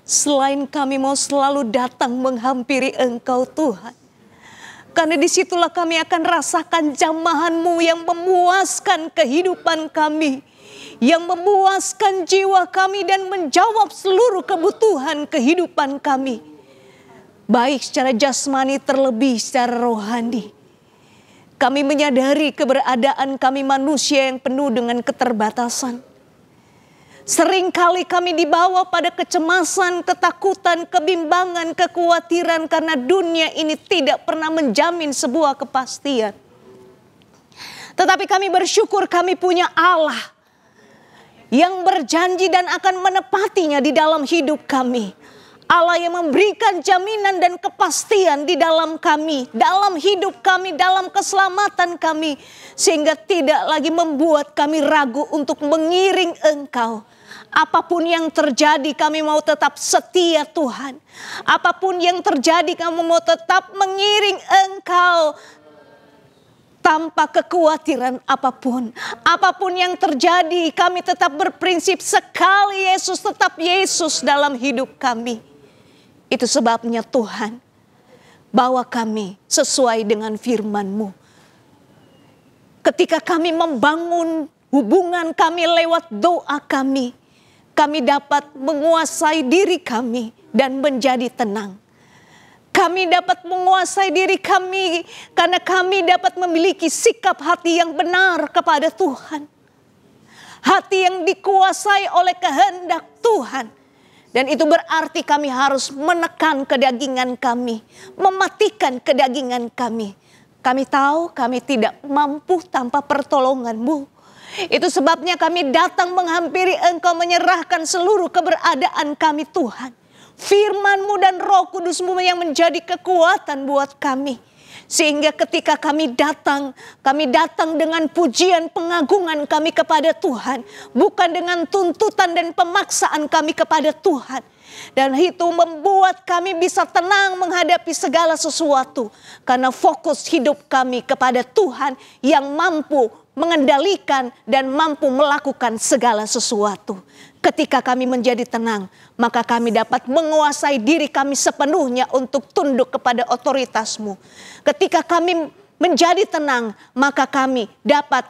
selain kami mau selalu datang menghampiri Engkau Tuhan. Karena disitulah kami akan rasakan jamahan-Mu yang memuaskan kehidupan kami, yang memuaskan jiwa kami dan menjawab seluruh kebutuhan kehidupan kami. Baik secara jasmani terlebih secara rohani. Kami menyadari keberadaan kami manusia yang penuh dengan keterbatasan. Seringkali kami dibawa pada kecemasan, ketakutan, kebimbangan, kekhawatiran karena dunia ini tidak pernah menjamin sebuah kepastian. Tetapi kami bersyukur kami punya Allah yang berjanji dan akan menepatinya di dalam hidup kami. Allah yang memberikan jaminan dan kepastian di dalam kami, dalam hidup kami, dalam keselamatan kami. Sehingga tidak lagi membuat kami ragu untuk mengiring Engkau. Apapun yang terjadi kami mau tetap setia Tuhan. Apapun yang terjadi kami mau tetap mengiring Engkau. Tanpa kekhawatiran apapun. Apapun yang terjadi kami tetap berprinsip sekali Yesus tetap Yesus dalam hidup kami. Itu sebabnya Tuhan bawa kami sesuai dengan firman-Mu. Ketika kami membangun hubungan kami lewat doa kami dapat menguasai diri kami dan menjadi tenang. Kami dapat menguasai diri kami karena kami dapat memiliki sikap hati yang benar kepada Tuhan. Hati yang dikuasai oleh kehendak Tuhan. Dan itu berarti kami harus menekan kedagingan kami, mematikan kedagingan kami. Kami tahu kami tidak mampu tanpa pertolongan-Mu. Itu sebabnya kami datang menghampiri Engkau, menyerahkan seluruh keberadaan kami Tuhan. Firman-Mu dan Roh Kudus-Mu yang menjadi kekuatan buat kami. Sehingga ketika kami datang dengan pujian pengagungan kami kepada Tuhan. Bukan dengan tuntutan dan pemaksaan kami kepada Tuhan. Dan itu membuat kami bisa tenang menghadapi segala sesuatu. Karena fokus hidup kami kepada Tuhan yang mampu mengendalikan dan mampu melakukan segala sesuatu. Ketika kami menjadi tenang, maka kami dapat menguasai diri kami sepenuhnya untuk tunduk kepada otoritas-Mu. Ketika kami menjadi tenang, maka kami dapat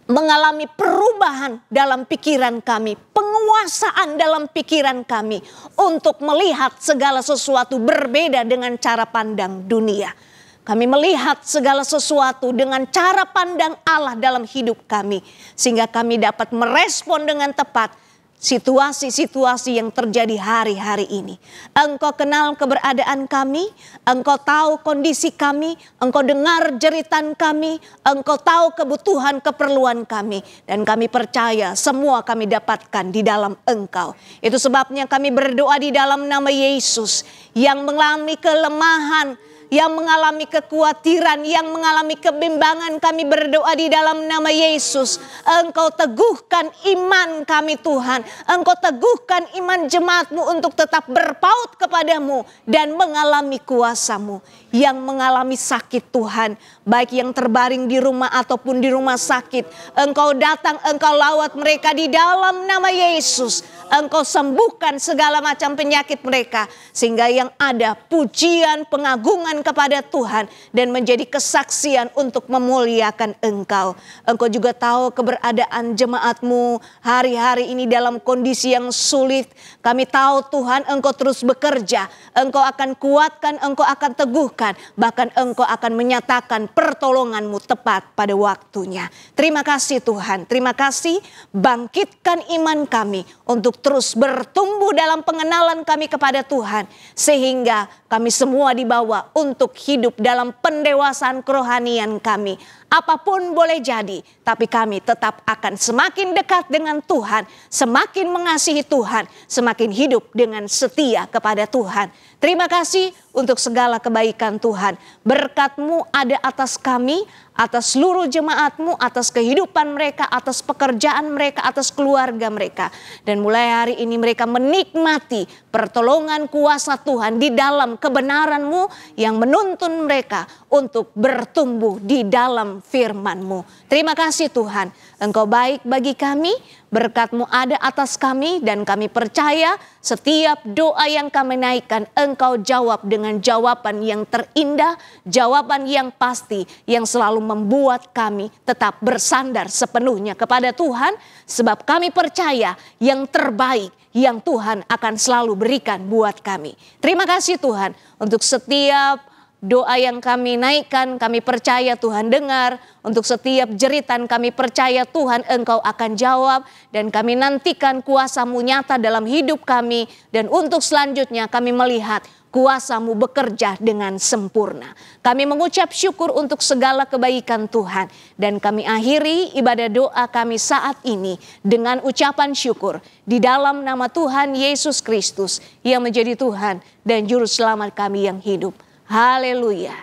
mengalami perubahan dalam pikiran kami, penguasaan dalam pikiran kami untuk melihat segala sesuatu berbeda dengan cara pandang dunia. Kami melihat segala sesuatu dengan cara pandang Allah dalam hidup kami. Sehingga kami dapat merespon dengan tepat situasi-situasi yang terjadi hari-hari ini. Engkau kenal keberadaan kami, Engkau tahu kondisi kami, Engkau dengar jeritan kami, Engkau tahu kebutuhan keperluan kami. Dan kami percaya semua kami dapatkan di dalam Engkau. Itu sebabnya kami berdoa di dalam nama Yesus yang mengalami kelemahan, yang mengalami kekhawatiran, yang mengalami kebimbangan, kami berdoa di dalam nama Yesus. Engkau teguhkan iman kami Tuhan. Engkau teguhkan iman jemaat-Mu untuk tetap berpaut kepadamu dan mengalami kuasa-Mu. Yang mengalami sakit Tuhan, baik yang terbaring di rumah ataupun di rumah sakit. Engkau datang, Engkau lawat mereka di dalam nama Yesus. Engkau sembuhkan segala macam penyakit mereka. Sehingga yang ada pujian, pengagungan kepada Tuhan. Dan menjadi kesaksian untuk memuliakan Engkau. Engkau juga tahu keberadaan jemaat-Mu hari-hari ini dalam kondisi yang sulit. Kami tahu Tuhan Engkau terus bekerja. Engkau akan kuatkan, Engkau akan teguhkan. Bahkan Engkau akan menyatakan pertolongan-Mu tepat pada waktunya. Terima kasih Tuhan. Terima kasih, bangkitkan iman kami untuk terus bertumbuh dalam pengenalan kami kepada Tuhan. Sehingga kami semua dibawa untuk hidup dalam pendewasaan kerohanian kami. Apapun boleh jadi, tapi kami tetap akan semakin dekat dengan Tuhan, semakin mengasihi Tuhan, semakin hidup dengan setia kepada Tuhan. Terima kasih untuk segala kebaikan Tuhan. Berkat-Mu ada atas kami, atas seluruh jemaat-Mu, atas kehidupan mereka, atas pekerjaan mereka, atas keluarga mereka. Dan mulai hari ini mereka menikmati pertolongan kuasa Tuhan di dalam kebenaran-Mu yang menuntun mereka untuk bertumbuh di dalam firman-Mu. Terima kasih Tuhan, Engkau baik bagi kami, berkat-Mu ada atas kami, dan kami percaya setiap doa yang kami naikkan Engkau jawab dengan jawaban yang terindah, jawaban yang pasti, yang selalu membuat kami tetap bersandar sepenuhnya kepada Tuhan, sebab kami percaya yang terbaik yang Tuhan akan selalu berikan buat kami. Terima kasih Tuhan untuk setiap doa yang kami naikkan, kami percaya Tuhan dengar. Untuk setiap jeritan kami percaya Tuhan Engkau akan jawab. Dan kami nantikan kuasa-Mu nyata dalam hidup kami. Dan untuk selanjutnya kami melihat kuasa-Mu bekerja dengan sempurna. Kami mengucap syukur untuk segala kebaikan Tuhan. Dan kami akhiri ibadah doa kami saat ini dengan ucapan syukur. Di dalam nama Tuhan Yesus Kristus yang menjadi Tuhan dan Juru Selamat kami yang hidup. Haleluya.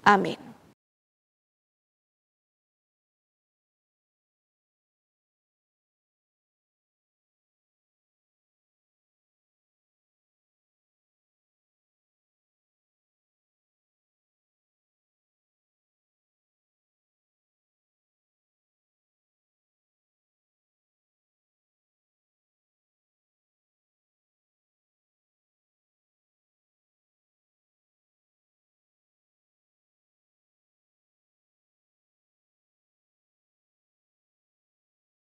Amin.